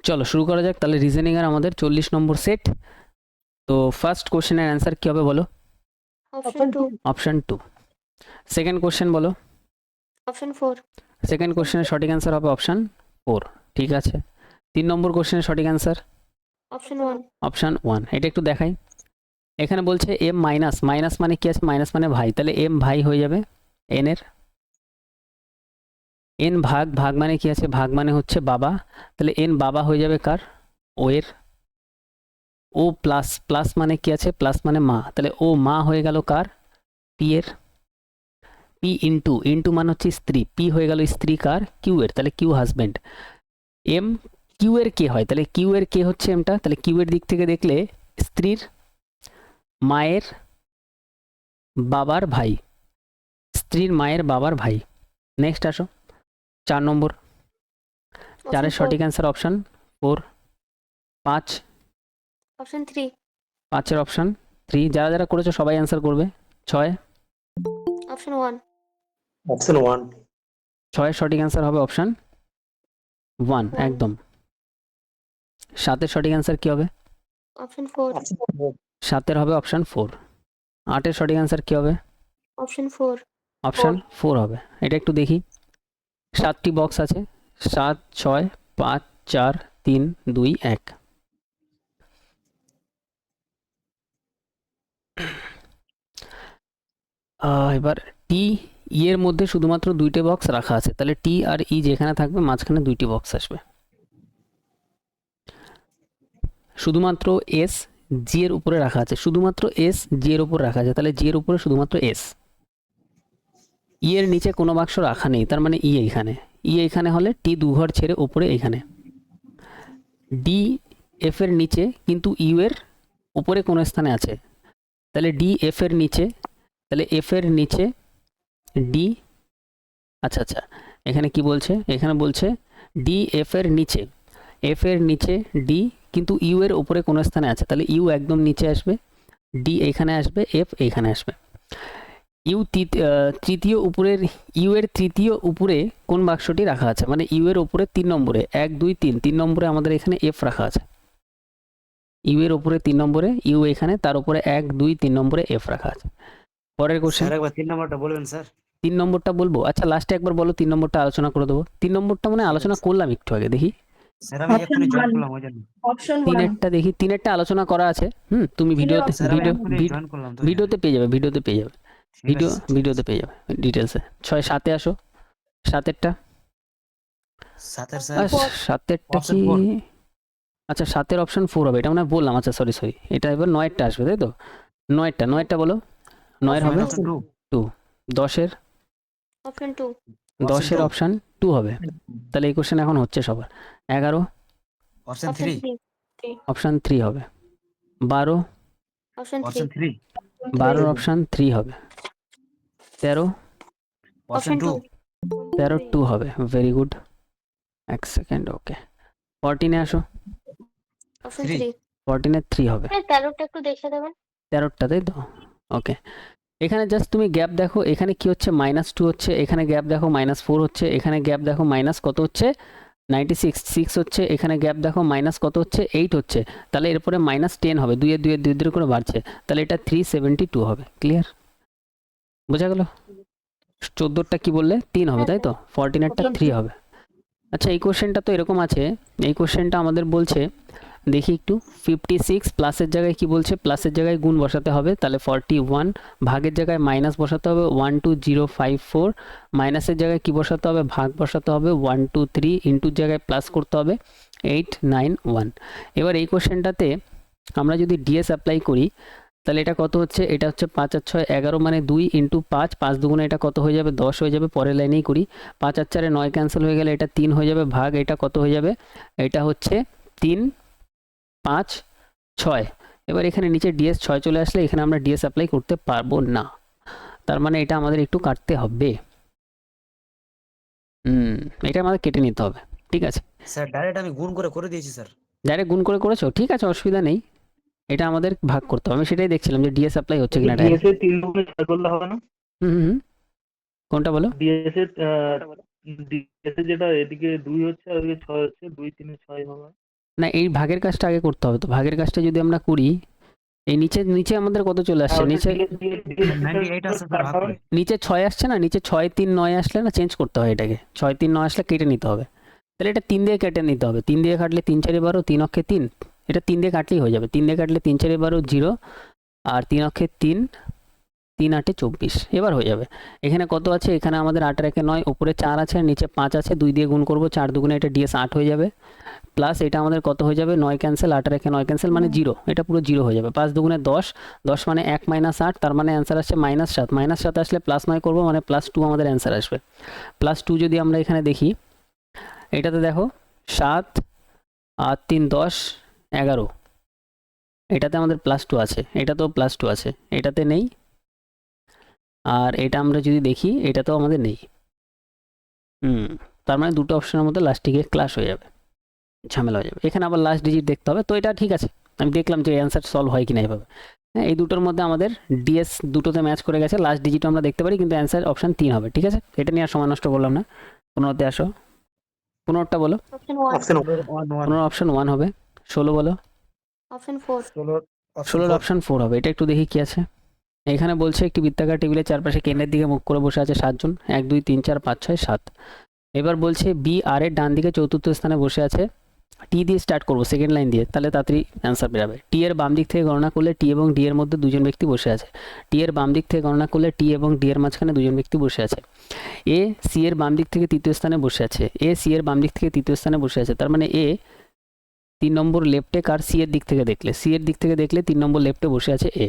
চলো শুরু করা যাক তাহলে। রিজনিং এর আমাদের 40 নম্বর সেট। তো ফার্স্ট কোশ্চেনের অ্যান্সার কি হবে বলো? অপশন 2। অপশন 2। সেকেন্ড কোশ্চেন বলো। অপশন 4। সেকেন্ড কোশ্চেনের সঠিক অ্যান্সার হবে অপশন 4। ঠিক আছে। 3 নম্বর কোশ্চেনের সঠিক অ্যান্সার অপশন 1। অপশন 1। এটা একটু দেখাই। এখানে বলছে এম মাইনাস, মাইনাস মানে কি আছে? মাইনাস মানে ভাই, তাহলে এম ভাই হয়ে যাবে এন এর। এন ভাগ, ভাগ মানে কি আছে? ভাগ মানে হচ্ছে বাবা, তাহলে এন বাবা হয়ে যাবে কার? ও এর। ও প্লাস, প্লাস মানে কি আছে? প্লাস মানে মা, তাহলে ও মা হয়ে গেল কার? পি এর। পি ইন্টু, ইন্টু মানে হচ্ছে স্ত্রী, পি হয়ে গেল স্ত্রী কার? কিউ এর, তাহলে কিউ হাজবেন্ড। এম কিউ এর কে হয়, তাহলে কিউ এর কে হচ্ছে এমটা, তাহলে কিউ এর দিক থেকে দেখলে স্ত্রীর মায়ের বাবার ভাই, স্ত্রীর মায়ের বাবার ভাই। নেক্সট আসো 4 নম্বর। 4 এর সঠিক অ্যান্সার অপশন 4। 5, অপশন 3। 5 এর অপশন 3। যারা যারা করেছো সবাই অ্যান্সার করবে। 6, অপশন 1। অপশন 1। 6 এর সঠিক অ্যান্সার হবে অপশন 1 একদম। 7 এর সঠিক অ্যান্সার কি হবে? অপশন 4। 7 এর হবে অপশন 4। 8 এর সঠিক অ্যান্সার কি হবে? অপশন 4। অপশন 4 হবে। এটা একটু দেখি। 7টি বক্স আছে, 7, 6, 5, 4, 3, 2, 1। এবার টি ই এর মধ্যে শুধুমাত্র 2টে বক্স রাখা আছে, তাহলে টি আর ই যেখানে থাকবে মাঝখানে 2টি বক্স আসবে। শুধুমাত্র এস জি এর উপরে রাখা আছে, শুধুমাত্র এস জি এর উপরে রাখা আছে, তাহলে জি এর উপরে শুধুমাত্র এস। ই এর নিচে কোনো বাক্স রাখা নেই, তার মানে ই এইখানে। ই এইখানে হলে টি দুঘর ছেড়ে উপরে এইখানে। ডি এফ এর নিচে কিন্তু ইউ এর উপরে কোনো স্থানে আছে, তাহলে ডি এফ এর নিচে, তাহলে এফ এর নিচে ডি। আচ্ছা আচ্ছা, এখানে কি বলছে? এখানে বলছে ডি এফ এর নিচে, এফ এর নিচে ডি কিন্তু ইউ এর উপরে কোনো স্থানে আছে, তাহলে ইউ একদম নিচে আসবে, ডি এখানে আসবে, এফ এইখানে আসবে। ইউ তৃতীয় উপরের, ইউ এর তৃতীয় উপরে কোন বাক্সটি রাখা আছে? মানে ইউ এর উপরে 3 নম্বরে, 1, 2, 3, 3 নম্বরে আমাদের এখানে এফ রাখা আছে। ইউ এর উপরে 3 নম্বরে ইউ এখানে, তার উপরে 1, 2, 3 নম্বরে এফ রাখা আছে। পরের কোশ্চেন। স্যার একবার 3 নম্বরটা বলবেন স্যার। 3 নম্বরটা বলবো? আচ্ছা লাস্টে একবার বলো 3 নম্বরটা আলোচনা করে দেবো। 3 নম্বরটা মানে আলোচনা করলাম একটু আগে, দেখি। স্যার আমি এক্ষুনি জয়েন করলাম ওই জন্য। অপশন 1। 3এরটা দেখি, 3এরটা আলোচনা করা আছে। তুমি ভিডিওতে, স্যার আমি এক্ষুনি জয়েন করলাম তো ওই জন্য। ভিডিওতে পেয়ে যাবে, ভিডিওতে পেয়ে যাবে, ঠিক আছে স্যার, ঠিক ভিডিওতে আছে। পেয়ে যাবে ডিটেলসে। 6, 7-এ আসো। 7এরটা, 7 স্যার 7এরটা অপশন কি? 4। আচ্ছা 7-এর অপশন 4 হবে, এটা মানে বললাম। আচ্ছা সরি সরি, এটা এবার 9এরটা আসবে, তাই তো? 9এরটা বলো। 9এর হবে অপশন 2। 2। 10-এর, অপশন 2। 10-এর অপশন 2 হবে, তাহলে এই কোশ্চেন এখন হচ্ছে সবার। 11 অপশন অপশন 3। 3। অপশন 3 হবে। 12, অপশন 3। অপশন 3। 12-র অপশন 3 হবে। 13, অপশন 2। 13 2 হবে। ভেরি গুড, এক সেকেন্ড, ওকে। 14-এ আসো। অপশন 3। 3। 14-এর 3 হবে। 13টা একটু দেখে দেবেন। 13টা, তাই তো? ওকে। এখানে জাস্ট তুমি গ্যাপ দেখো, এখানে কি হচ্ছে? -2 হচ্ছে, এখানে গ্যাপ দেখো -4 হচ্ছে, এখানে গ্যাপ দেখো মাইনাস কত হচ্ছে? 96 6 হচ্ছে, এখানে গ্যাপ দেখো মাইনাস কত হচ্ছে? 8 হচ্ছে, তাহলে এরপরে -10 হবে, 2 এর 2 এর 2 2 করে বাড়ছে, তাহলে এটা 372 হবে। ক্লিয়ার? বোঝা গেল? 14টা কি বললে? 3 হবে, তাই তো? 14এরটা 3 হবে। আচ্ছা এই কোশ্চেনটা তো এরকম আছে, এই কোশ্চেনটা আমাদের বলছে, দেখি একটু। 56 প্লাসের জায়গায় কি বলছে? প্লাসের জায়গায় গুণ বসাতে হবে, তাহলে 41। ভাগের জায়গায় মাইনাস বসাতে হবে 12054। মাইনাসের জায়গায় কি বসাতে হবে? ভাগ বসাতে হবে 123। ইন্টুর জায়গায় প্লাস করতে হবে 891। এবার এই কোশ্চেনটাতে আমরা যদি ডিএস অ্যাপ্লাই করি তাহলে এটা কত হচ্ছে? এটা হচ্ছে 5 আর 6 11, মানে 2 ইন্টু 5, 5 দুগুণে এটা কত হয়ে যাবে? 10 হয়ে যাবে। পরের লাইনেই করি, 5 আর 4 9 ক্যান্সেল হয়ে গেলে এটা 3 হয়ে যাবে, ভাগ এটা কত হয়ে যাবে? এটা হচ্ছে 3, 5, 6। এবার এখানে নিচে ডিএস 6 চলে আসলে এখানে আমরা ডিএস অ্যাপ্লাই করতে পারবো না, তার মানে এটা আমাদের একটু কাটতে হবে। এটা আমাদের কেটে নিতে হবে। ঠিক আছে, স্যার ডাইরেক্ট আমি গুণ করে দিয়েছি স্যার। ডাইরেক্ট গুণ করে করেছো? ঠিক আছে, অসুবিধা নেই। এটা আমাদের ভাগ করতে হবে, আমি সেটাই দেখছিলাম যে ডিএস অ্যাপ্লাই হচ্ছে কিনা ডাইরেক্ট। ডিএস এর 3 গুণে 6 করলে হবে না? কোনটা বলো? ডিএস এর ডিএস এর যেটা এদিকে 2 হচ্ছে আর ওদিকে 6 হচ্ছে, 2 3 6 হবে। না, এই ভাগের কাজটা আগে করতে হবে। তো ভাগের কাজটা যদি আমরা করি, এই নিচে নিচে আমাদের কত চলে আসছে? নিচে 98 আছে স্যার ভাগ করে। নিচে 6 আসছে না, নিচে 6 3 9 আসলে না চেঞ্জ করতে হয় এটাকে। 6 3 9 আসলে কেটে নিতে হবে। তাহলে এটা 3 দিয়ে কেটে নিতে হবে। 3 দিয়ে কাটলে 3 4 12, 3 অক্ষে 3। এটা 3 দিয়ে কাটলেই হয়ে যাবে। 3 দিয়ে কাটলে 3 4 12 0, আর 3 অক্ষে 3, 3 8 24। এবার হয়ে যাবে। এখানে কত আছে? এখানে আমাদের 8 আর 1 9, উপরে 4 আছে আর নিচে 5 আছে। 2 দিয়ে গুণ করব, 4 দুগুণে এটা ডিএস 8 হয়ে যাবে। প্লাস এটা আমাদের কত হয়ে যাবে? 9 ক্যান্সেল, 8 আর 1 9 ক্যান্সেল, মানে 0। এটা পুরো 0 হয়ে যাবে। 5 দুগুণে 10, 10 মানে 1 মাইনাস 8, তার মানে অ্যান্সার আসছে -7। -7 আসলে +9 করব, মানে +2 আমাদের অ্যান্সার আসবে। +2 যদি আমরা এখানে দেখি, এটাতে দেখো 7 আর 3 10 11, এটাতে আমাদের +2 আছে, এটাতেও +2 আছে, এটাতে নেই। আর এটা আমরা যদি দেখি, এটাতেও আমাদের নেই। তার মানে দুটো অপশনের মধ্যে লাস্টে গিয়ে ক্লাস হয়ে যাবে, ঝামেলা হয়ে যাবে। এখানে আবার লাস্ট ডিজিট দেখতে হবে। তো এটা ঠিক আছে, আমি দেখলাম যে অ্যান্সার সলভ হয় কিনা এভাবে। হ্যাঁ, এই দুটোর মধ্যে আমাদের ডিএস দুটোতে ম্যাচ করে গেছে। লাস্ট ডিজিটও আমরা দেখতে পারি, কিন্তু অ্যান্সার অপশন 3 হবে। ঠিক আছে, এটা নিয়ে আর সময় নষ্ট করলাম না। 15তে আসো, 15টা বলো। অপশন 1, অপশন 15 অপশন 1 হবে। 16 বলো। অপশন 4, 16 অপশন 4 হবে। এটা একটু দেখি কি আছে। এখানে বলছে একটি বৃত্তাকার টেবিলের চারপাশে কেন্দ্রের দিকে মুখ করে বসে আছে 7 জন। 1 2 3 4 5 6 7। এবার বলছে বি আর এর ডান দিকে চতুর্থ স্থানে বসে আছে। টি দিয়ে স্টার্ট করবো, সেকেন্ড লাইন দিয়ে, তাহলে তাড়াতাড়ি অ্যান্সার বেরাবে। টি এর বাম দিক থেকে গণনা করলে টি এবং ডি এর মধ্যে দুজন ব্যক্তি বসে আছে। টি এর বাম দিক থেকে গণনা করলে টি এবং ডি এর মাঝখানে দুজন ব্যক্তি বসে আছে। এ সি এর বাম দিক থেকে তৃতীয় স্থানে বসে আছে। এ সি এর বাম দিক থেকে তৃতীয় স্থানে বসে আছে, তার মানে এ 3 নম্বর লেফটে, কার? সি এর দিক থেকে দেখলে, সি এর দিক থেকে দেখলে 3 নম্বর লেফটে বসে আছে এ।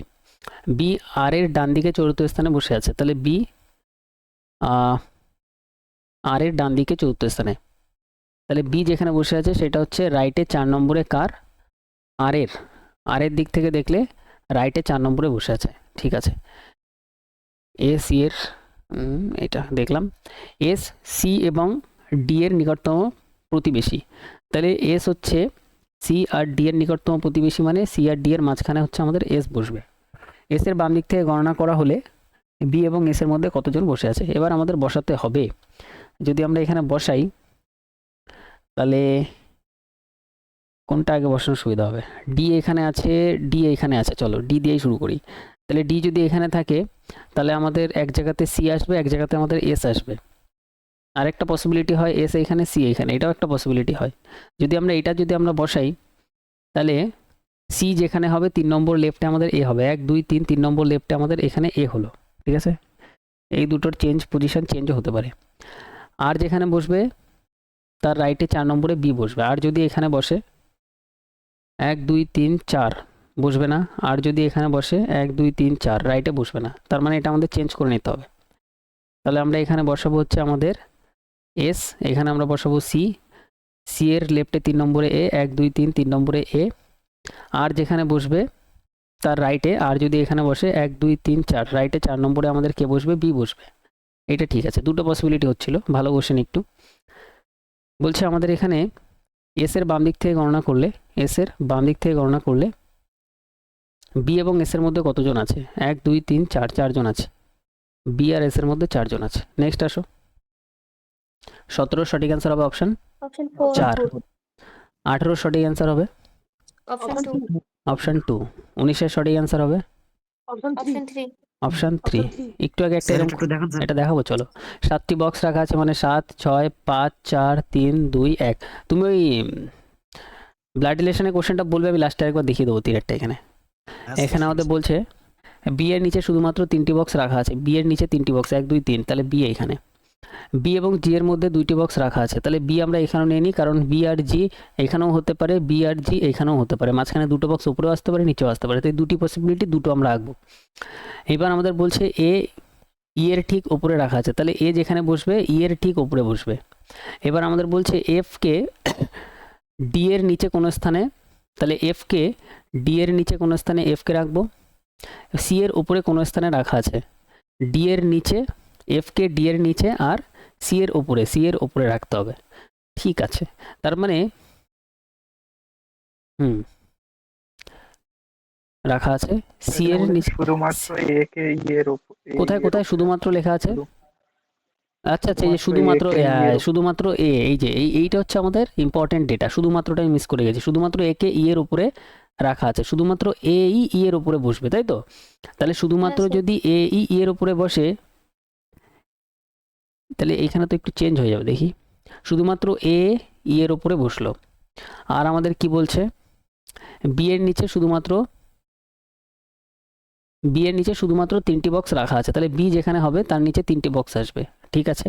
বি আর এর ডান দিকে চতুর্থ স্থানে বসে আছে, তাহলে বি আর এর ডান দিকে চতুর্থ স্থানে। তাহলে বি যেখানে বসে আছে সেটা হচ্ছে রাইটে 4 নম্বরে, কার? আর এর দিক থেকে দেখলে রাইটে 4 নম্বরে বসে আছে। ঠিক আছে, এ সি এর এটা দেখলাম। এস সি এবং ডি এর নিকটতম প্রতিবেশী, তাহলে এস হচ্ছে সি আর ডি এর নিকটতম প্রতিবেশী, মানে সি আর ডি এর মাঝখানে হচ্ছে আমাদের এস বসবে। এস এর বাম দিক থেকে গণনা করা হলে বি এবং এস এর মধ্যে কতজন বসে আছে এবার আমাদের বসাতে হবে। যদি আমরা এখানে বসাই, তাহলে কোনটা আগে বসানোর সুবিধা হবে? ডি এখানে আছে, ডি এখানে আছে, চলো ডি দিয়েই শুরু করি। তাহলে ডি যদি এখানে থাকে, তাহলে আমাদের এক জায়গাতে সি আসবে, এক জায়গাতে আমাদের এস আসবে। আরেকটা পসিবিলিটি হয় এস এখানে, সি এখানে, এটাও একটা পসিবিলিটি হয়। যদি আমরা এটা যদি আমরা বসাই, তাহলে সি যেখানে হবে 3 নম্বর লেফটে আমাদের এ হবে। 1 2 3, 3 নম্বর লেফটে আমাদের এখানে এ হলো। ঠিক আছে, এই দুটোর পজিশন চেঞ্জও হতে পারে। আর যেখানে বসবে তার রাইটে 4 নম্বরে বি বসবে। আর যদি এখানে বসে 1 2 3 4 বসবে না। আর যদি এখানে বসে 1 2 3 4 রাইটে বসবে না। তার মানে এটা আমাদের চেঞ্জ করে নিতে হবে। তাহলে আমরা এখানে বসাবো হচ্ছে আমাদের এস, এখানে আমরা বসাবো সি, সি এর লেফটে 3 নম্বরে এ, 1 2 3 3 নম্বরে এ। আর যেখানে বসবে তার রাইটে, আর যদি এখানে বসে 1 2 3 4 রাইটে 4 নম্বরে আমাদের কে বসবে? বি বসবে। এটা ঠিক আছে, দুটো পসিবিলিটি হচ্ছিল, ভালো কোশ্চেন একটু। বলছে আমাদের এখানে এস এর বাম দিক থেকে গণনা করলে, এস এর বাম দিক থেকে গণনা করলে বি এবং এস এর মধ্যে কতজন আছে? 1 2 3 4, 4 জন আছে। বি আর এস এর মধ্যে 4 জন আছে। নেক্সট আসো, 17 সঠিক অ্যান্সার হবে অপশন অপশন 4, 4। 18 সঠিক অ্যান্সার হবে অপশন 2, অপশন 2। 19 সঠিক অ্যান্সার হবে অপশন 3, অপশন 3। একটু আগে একটা স্যার এরকম একটু দেখান স্যার। এটা দেখাবো, চলো। 7টি বক্স রাখা আছে, মানে 7 6 5 4 3 2 1। তুমি ওই ব্লাড রিলেশনের কোশ্চেনটা বলবে, আমি লাস্টে একবার দেখিয়ে দেবো তীরেরটা। এখানে হ্যাঁ, এখানে স্যার, আমাদের বলছে বি এর নিচে শুধুমাত্র 3টি বক্স রাখা আছে। বি এর নিচে 3টি বক্স, 1 2 3, তাহলে বি এখানে। বি এবং জি এর মধ্যে 2টি বক্স রাখা আছে, তাহলে বি আমরা এখানেও নিয়ে নিই, কারণ বি আর জি এখানেও হতে পারে, বি আর জি এখানেও হতে পারে, মাঝখানে দুটো বক্স উপরেও আসতে পারে, নিচেও আসতে পারে। তো এই দুটি পসিবিলিটি, দুটো আমরা রাখবো। এবার আমাদের বলছে এ ই এর ঠিক উপরে রাখা আছে, তাহলে এ যেখানে বসবে ই এর ঠিক উপরে বসবে। এবার আমাদের বলছে এফ কে ডি এর নিচে কোনো স্থানে, তাহলে এফ কে ডি এর নিচে কোনো স্থানে এফ কে রাখবো। সি এর উপরে কোনো স্থানে রাখা আছে, ডি এর নিচে, এফ কে ডি এর নিচে, আর সি এর উপরে রাখতে হবে। ঠিক আছে, তার মানে রাখা আছে সি এর নিচে। শুধুমাত্র এ কে এর উপর, কোথায় কোথায় শুধুমাত্র লেখা আছে? আচ্ছা আচ্ছা, এই যে শুধুমাত্র শুধুমাত্র A কে E এর শুধুমাত্র এ, এই যে এইটা হচ্ছে আমাদের ইম্পর্টেন্ট ডেটা, শুধুমাত্রটা আমি মিস করে গেছি, শুধুমাত্র এ কে ই এর উপরে রাখা আছে, শুধুমাত্র এ ই এর উপরে বসবে, তাই তো? তাহলে শুধুমাত্র হ্যাঁ, স্যার। যদি এ ই এর উপরে বসে, তাহলে এখানে তো একটু চেঞ্জ হয়ে যাবে, দেখি। শুধুমাত্র এ ই এর উপরে বসলো, আর আমাদের কি বলছে, বি এর নিচে শুধুমাত্র তিনটি বক্স রাখা আছে, তাহলে বি যেখানে হবে তার নিচে তিনটি বক্স আসবে, ঠিক আছে?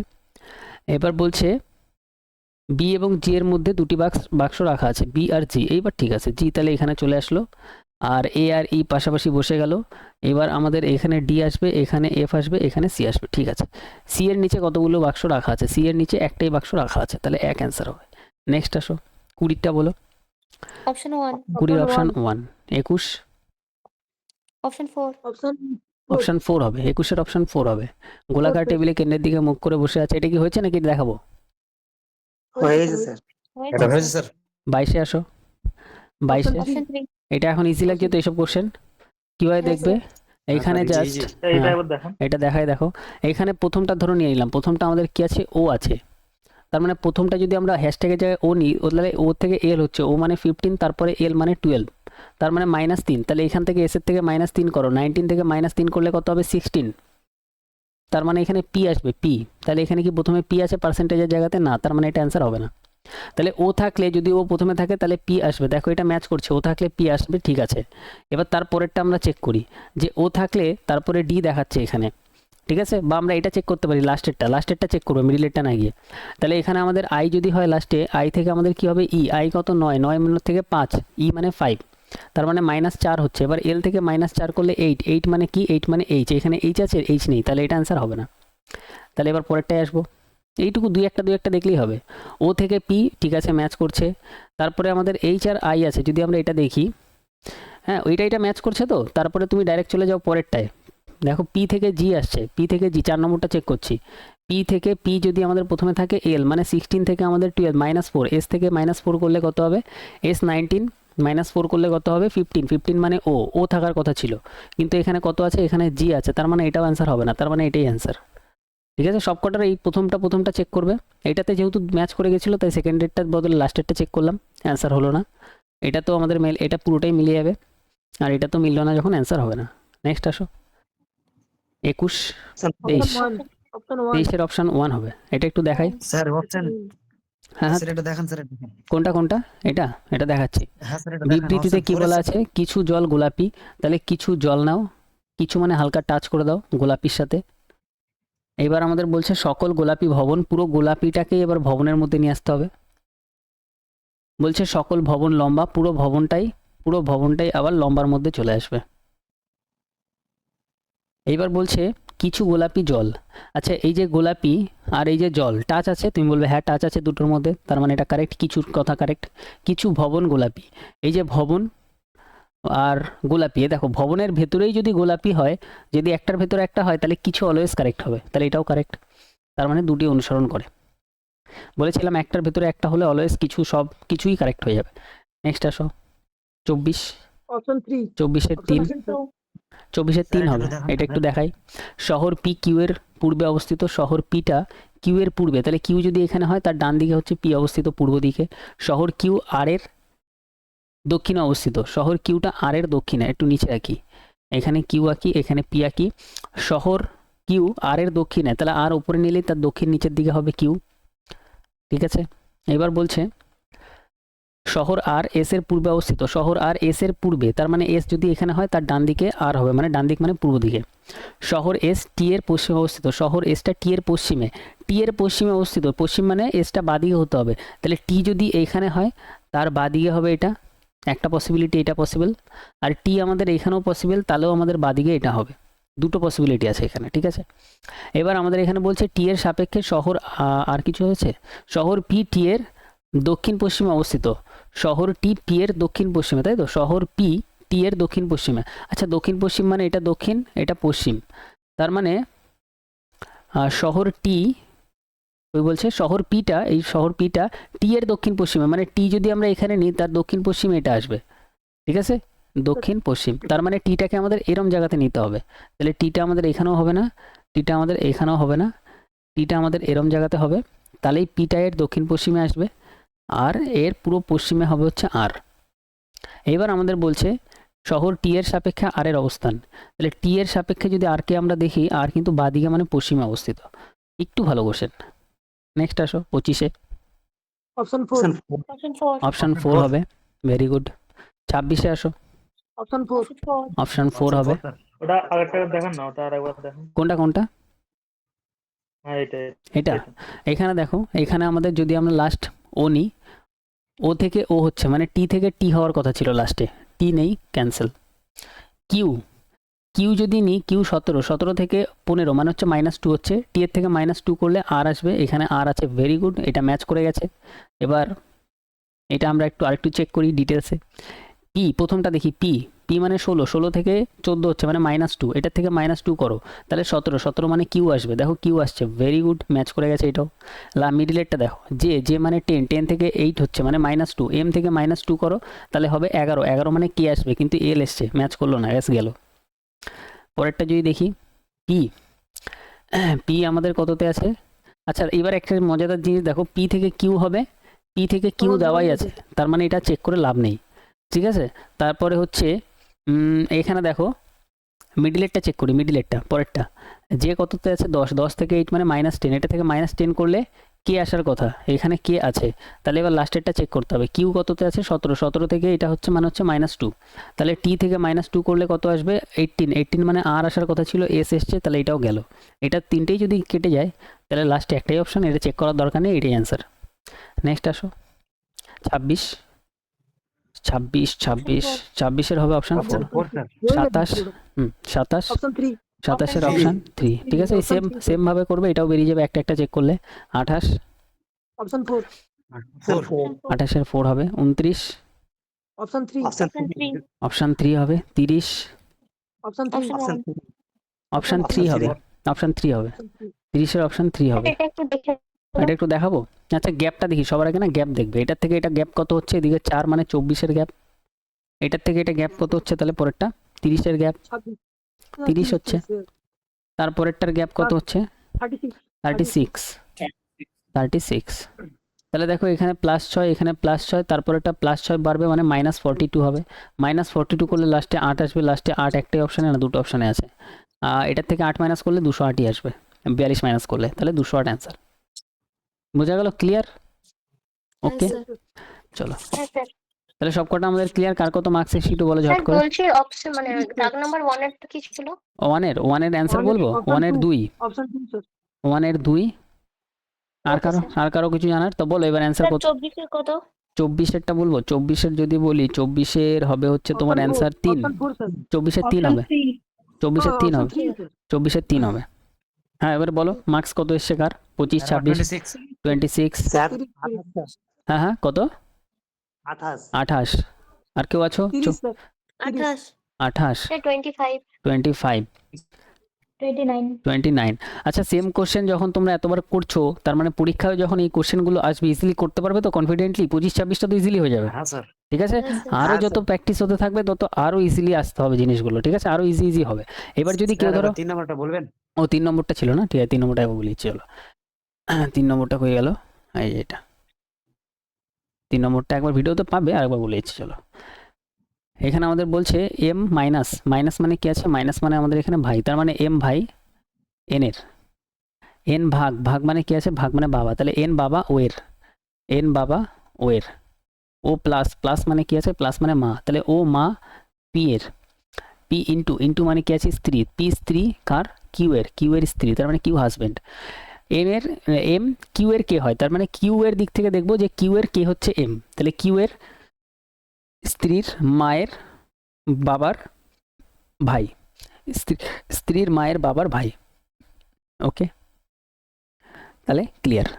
এবার বলছে বি এবং জি এর মধ্যে দুটি বাক্স রাখা আছে, বি আর জি। এইবার ঠিক আছে, জি তাহলে এখানে চলে আসলো, আর এ আর ই পাশাপাশি বসে গেল। এবার আমাদের এখানে ডি আসবে, এখানে এফ আসবে, এখানে সি আসবে, ঠিক আছে? সি এর নিচে কতগুলো বাক্স রাখা আছে? সি এর নিচে একটাই বাক্স রাখা আছে, তাহলে এক অ্যান্সার হবে। নেক্সট আসো, 20টা বলো। অপশন 1, 20 অপশন 1, 21 অপশন 4, অপশন 4 হবে, 21-এর অপশন 4 হবে। গোলাকার টেবিলে কেন্দ্রের দিকে মুখ করে বসে আছে, এটা কি হয়েছে নাকি দেখাবো? হয়ে গেছে স্যার। হয়েছে এটা হয়েছে স্যার। স্যার। 22-এ আসো, 22-এ। অপশন 3, এটা এখন ইজি লাগছে তো, এইসব কোশ্চেন কিভাবে হ্যাঁ, দেখবে? এইখানে স্যার, জি, জাস্ট জি। এটা এবার দেখান। এটা দেখাই, দেখো এইখানে প্রথমটা ধরো নিয়ে নিলাম, প্রথমটা আমাদের কি আছে, ও আছে। তার মানে প্রথমটা যদি আমরা হ্যাশট্যাগের জায়গায় ও নিই, ও তাহলে ও থেকে এল হচ্ছে, ও মানে 15, তারপরে এল মানে 12, তার মানে -3। তাহলে এখান থেকে এস এর থেকে -3 করো, 19 থেকে -3 করলে কত হবে? 16। তার মানে এখানে পি আসবে, পি। তাহলে এখানে কি প্রথমে পি আছে পার্সেন্টেজের জায়গাতে? না, তার মানে এটা অ্যান্সার হবে না। তাহলে ও থাকলে, যদি ও প্রথমে থাকে তাহলে পি আসবে, দেখো এটা ম্যাচ করছে, ও থাকলে পি আসবে, ঠিক আছে? এবার তারপরেরটা আমরা চেক করি, যে ও থাকলে তারপরে ডি দেখাচ্ছে এখানে, ঠিক আছে? বা আমরা এটা চেক করতে পারি, লাস্টেরটা চেক করবো, মিডিলেরটা না গিয়ে। তাহলে এখানে আমাদের আই যদি হয় লাস্টে, আই থেকে আমাদের কি হবে? ই। আই কত? 9, 9 থেকে 5, ই মানে 5, তার মানে -4 হচ্ছে। এবার এল থেকে -4 করলে 8, 8 মানে কি? 8 মানে এইচ, এখানে এইচ আছে, এইচ নেই, তাহলে এটা অ্যান্সার হবে না। তাহলে এবার পরেরটায় আসবো, এইটুকু দুই একটা দেখলেই হবে। ও থেকে পি, ঠিক আছে, ম্যাচ করছে। তারপরে আমাদের এইচ আর আই আছে, যদি আমরা এটা দেখি, হ্যাঁ এটা ম্যাচ করছে তো। তারপরে তুমি ডাইরেক্ট চলে যাও পরেরটায়, দেখো পি থেকে জি আসছে, পি থেকে জি, 4 নম্বরটা চেক করছি। পি থেকে পি যদি আমাদের প্রথমে থাকে এল, মানে 16 থেকে আমাদের 12, -4, এস থেকে -4 করলে কত হবে? এস 19, -4 করলে কত হবে? 15, 15 মানে ও থাকার কথা ছিল, কিন্তু এখানে কত আছে? এখানে জি আছে, তার মানে এটাও অ্যান্সার হবে না, তার মানে এটাই অ্যান্সার, ঠিক আছে? সবকটার এই প্রথমটা চেক করবে, এটাতে যেহেতু ম্যাচ করে গেছিলো তাই সেকেন্ডেরটার বদলে লাস্টেরটা চেক করলাম, অ্যান্সার হলো না। এটা তো আমাদের এটা পুরোটাই মিলে যাবে, আর এটা তো মিললো না, যখন অ্যান্সার হবে না। নেক্সট আসো, 21, 23, 23-এর অপশন 1 হবে, এটা একটু দেখাই। স্যার অপশন, হ্যাঁ হ্যাঁ, স্যার এটা দেখান স্যার। কোনটা? এটা দেখাচ্ছি। হ্যাঁ স্যার এটা দেখান। বিবৃতিতে কি বলা আছে? কিছু জল গোলাপি, তাহলে কিছু জল নাও, কিছু মানে হালকা টাচ করে দাও গোলাপির সাথে। এবার আমাদের বলছে সকল গোলাপি ভবন, পুরো গোলাপিটাকে এবার ভবনের মধ্যে নিয়ে আসতে হবে। বলছে সকল ভবন লম্বা, পুরো ভবনটাই আবার লম্বার মধ্যে চলে আসবে। এইবার বলছে কিছু গোলাপি জল, আচ্ছা এই যে গোলাপি আর এই যে জল টাচ আছে, তুমি বলবে হ্যাঁ টাচ আছে দুটোর মধ্যে, তার মানে এটা কারেক্ট, কিছুর কথা কারেক্ট। কিছু ভবন গোলাপি, এই যে ভবন আর গোলাপি, দেখো ভবনের ভেতরেই যদি গোলাপি হয়, যদি একটার ভেতরে একটা হয়, তাহলে কিছু অলওয়েজ কারেক্ট হবে, তাহলে এটাও কারেক্ট, তার মানে দুটি অনুসরণ করে। বলেছিলাম একটার ভেতরে একটা হলে অলওয়েজ কিছু, সব কিছুই কারেক্ট হয়ে যাবে। নেক্সট আসো, 24, 24-এর 3, 24-এর 3 হবে, এটা একটু দেখাই। শহর পি কিউ এর পূর্বে অবস্থিত, শহর পিটা কিউ এর পূর্বে, তাহলে কিউ যদি এখানে হয় তার ডান দিকে হচ্ছে পি অবস্থিত, পূর্ব দিকে। শহর কিউ আর এর দক্ষিণে অবস্থিত, শহর কিউটা আর এর দক্ষিণে, একটু নিচে রাখি, এখানে কিউ আঁকি, এখানে পি আঁকি। শহর কিউ আর এর দক্ষিণে, তাহলে আর উপরে নিলেই তার দক্ষিণ নিচের দিকে হবে কিউ, ঠিক আছে? এবার বলছে শহর আর এস এর পূর্বে অবস্থিত, শহর আর এস এর পূর্বে, তার মানে এস যদি এখানে হয় তার ডান দিকে আর হবে, মানে ডান দিক মানে পূর্ব দিকে। শহর এস টি এর পশ্চিমে অবস্থিত, শহর এসটা টি এর পশ্চিমে, টি এর পশ্চিমে অবস্থিত, পশ্চিম মানে এসটা বাদিকে হতে হবে, তাহলে টি যদি এইখানে হয় তার বাদিকে হবে, এটা একটা পসিবিলিটি, এটা পসিবল। আর টি আমাদের এইখানেও পসিবল, তাহলেও আমাদের বাদিকে এটা হবে, দুটো পসিবিলিটি আছে এখানে, ঠিক আছে? এবার আমাদের এখানে বলছে টি এর সাপেক্ষে শহর, আর কিছু হয়েছে, শহর পি টি এর দক্ষিণ পশ্চিমে অবস্থিত, শহর টি পি এর দক্ষিণ পশ্চিমে, তাই তো? শহর পি টি এর দক্ষিণ পশ্চিমে, আচ্ছা দক্ষিণ পশ্চিম মানে এটা দক্ষিণ, এটা পশ্চিম, তার মানে শহর টি, ওই বলছে শহর পিটা, এই শহর পিটা টি এর দক্ষিণ পশ্চিমে, মানে টি যদি আমরা এখানে নিই তার দক্ষিণ পশ্চিমে এটা আসবে, ঠিক আছে? দক্ষিণ পশ্চিম, তার মানে টিটাকে আমাদের এরম জায়গাতে নিতে হবে, তাহলে টিটা আমাদের এখানেও হবে না, টিটা আমাদের এখানেও হবে না, টিটা আমাদের এরম জায়গাতে হবে, তাহলেই পিটা এর দক্ষিণ পশ্চিমে আসবে, আর এর পুরো পশ্চিমে হবে হচ্ছে আর। এবার আমাদের বলছে শহর টি এর সাপেক্ষে আর এর অবস্থান, তাহলে টি এর সাপেক্ষে যদি আর কে আমরা দেখি, আর কিন্তু বাদিকে মানে পশ্চিমে অবস্থিত। একটু ভালো কোশ্চেন। নেক্সট আসো 25-এ। Option 4 Option 4. Option Option 4 four. হবে, ভেরি গুড। 26-এ আসো, অপশন 4 Option 4. অপশন 4 হবে। স্যার ওটা আরেকটা দেখান না, ওটা আরেকবার দেখান। কোনটা কোনটা? হ্যাঁ এটা এটা এখানে দেখো, এখানে আমাদের যদি আমরা লাস্ট ও নিই, ও থেকে ও হচ্ছে মানে টি থেকে টি হওয়ার কথা ছিল, লাস্টে টি নেই, ক্যান্সেল। কিউ, কিউ যদি নিই, কিউ 17 থেকে 15 মানে হচ্ছে -2 হচ্ছে, টি এর থেকে -2 করলে আর আসবে, এখানে আর আছে, ভেরি গুড, এটা ম্যাচ করে গেছে। এবার এটা আমরা আরেকটু চেক করি ডিটেলসে। পি প্রথমটা দেখি, পি পি মানে 16 থেকে 14 হচ্ছে মানে -2, এটার থেকে -2 করো, তাহলে 17 মানে কিউ আসবে, দেখো কিউ আসছে, ভেরি গুড, ম্যাচ করে গেছে এটাও। মিডিলেরটা দেখো, যে মানে 10 থেকে 8 হচ্ছে মানে -2, এম থেকে -2 করো, তাহলে হবে 11 মানে কে আসবে, কিন্তু এল এসছে, ম্যাচ করলো না, এস গেল। পরেরটা যদি দেখি, পি পি আমাদের কততে আছে? আচ্ছা এবার একটা মজাদার জিনিস দেখো, পি থেকে কিউ হবে, পি থেকে কিউ দেওয়াই আছে, তার মানে এটা চেক করে লাভ নেই, ঠিক আছে। তারপরে হচ্ছে এখানে দেখো মিডিলেরটা চেক করি, মিডিলেরটা পরেরটা, যে কততে আছে 10 থেকে 8 মানে -10, এটা থেকে -10 করলে কে আসার কথা, এখানে কে আছে, তাহলে এবার লাস্টেরটা চেক করতে হবে, কিউ কততে আছে 17 থেকে এটা হচ্ছে মানে হচ্ছে -2, তাহলে টি থেকে -2 করলে কত আসবে 18 মানে আর আসার কথা ছিল, এস এসছে, তাহলে এটাও গেল। এটা তিনটেই যদি কেটে যায় তাহলে লাস্টে একটাই অপশন, এটা চেক করার দরকার নেই, এটাই অ্যান্সার। নেক্সট আসো 26 26-এর হবে option 4, 4 sir 27 27 option 3 27-এর Option option 3, ঠিক আছে, Option three. সেম ভাবে করবে, এটাও বেরিয়ে যাবে একটা চেক করলে। 28 অপশন 4 28-এর 4 হবে। 29 অপশন 3 Option 3. অপশন 3 হবে। 30 অপশন 3 Option 1. অপশন 3 হবে, অপশন 3 হবে, 30-এর অপশন 3 হবে। এটা একটু দেখে এটা একটু দেখাবো। আচ্ছা গ্যাপটা দেখি সবার আগে, না গ্যাপ দেখবে, এটার থেকে এটা গ্যাপ কত হচ্ছে, এদিকে 4 মানে 24-এর গ্যাপ, এটার থেকে এটা গ্যাপ কত হচ্ছে, তাহলে পরেরটা 30-এর গ্যাপ, 30 হচ্ছে। তারপরেরটার গ্যাপ কত হচ্ছে 36 36, তাহলে দেখো এখানে +6, এখানে +6, তারপরেরটা +6 বাড়বে মানে -42 হবে, -42 করলে লাস্টে 8 আসবে, লাস্টে 8 একটাই অপশানে না দুটো অপশানে আছে, এটার থেকে 8 মাইনাস করলে 208ই আসবে, 42 মাইনাস করলে, তাহলে 208 অ্যান্সার। বোঝা গেল? ক্লিয়ার? ওকে চলো, হ্যাঁ স্যার। তাহলে সবকটা আমাদের ক্লিয়ার। কার কত মার্কস এসে একটু বলো ঝট স্যার করে। বলছি অপশন মানে দাগ নাম্বার 1 এর কি ছিল? ওয়ানের অ্যান্সার One এর বলবো, option 1-এর 2, অপশন 2 স্যার 1-এর 2, আর Okay, sir. কারো কিছু জানার তো বলো, এবার অ্যান্সার স্যার কত? 24 এর কত? 24-এরটা বলবো, 24-এর যদি বলি 24-এর হবে হচ্ছে তোমার অ্যান্সার 3, অপশন 4 স্যার 24-এর 3 হবে, 24-এর 3 হবে, 24-এর 3 হবে। হ্যাঁ এবার বলো মার্কস কত এসছে কার? 25, 26, 26, স্যার হ্যাঁ কত? 28 28, আর কেউ আছো? 30 স্যার 28 28, স্যার 25 25, 29 29। আচ্ছা সেম কোশ্চেন যখন তোমরা এতবার করছো, তার মানে পরীক্ষায় যখন এই কোশ্চেনগুলো আসবে ইজিলি করতে পারবে তো কনফিডেন্টলি? 25, 26টা তো ইজিলি হয়ে যাবে, হ্যাঁ স্যার ঠিক আছে। Yes, sir. আরো হ্যাঁ, যত sir. প্র্যাকটিস হতে থাকবে তত আরো ইজিলি আসতে হবে জিনিসগুলো, ঠিক আছে, আরো ইজি হবে। এবার যদি কেউ ধরো 3 নাম্বারটা বলবেন। ও 3 নম্বরটা ছিল না, ঠিক আছে 3 নম্বরটা একবার বলি, চলো 3 নম্বরটা হয়ে গেল, এই যে এটা 3 নম্বরটা একবার ভিডিওতে পাবে, আরেকবার বলে দিচ্ছি চলো। এখানে আমাদের বলছে এম মাইনাস, মানে কি আছে, মাইনাস মানে আমাদের এখানে ভাই, তার মানে এম ভাই এনের, এন ভাগ মানে কি আছে, ভাগ মানে বাবা, তাহলে এন বাবা ওয়ের, এন বাবা ওয়ের, ও প্লাস মানে কি আছে, প্লাস মানে মা, তাহলে ও মা পি এর, পি ইন্টু মানে কি আছে স্ত্রী, পি স্ত্রী কার, কিউ এর স্ত্রী, তার মানে কিউ হাজবেন্ড। এম কিউ এর কে হয়, তার মানে কিউ এর দিক থেকে দেখবো যে কিউ এর কে হচ্ছে এম, তাহলে কিউ এর স্ত্রীর মায়ের বাবার ভাই, স্ত্রীর মায়ের বাবার ভাই, ওকে তাহলে ক্লিয়ার।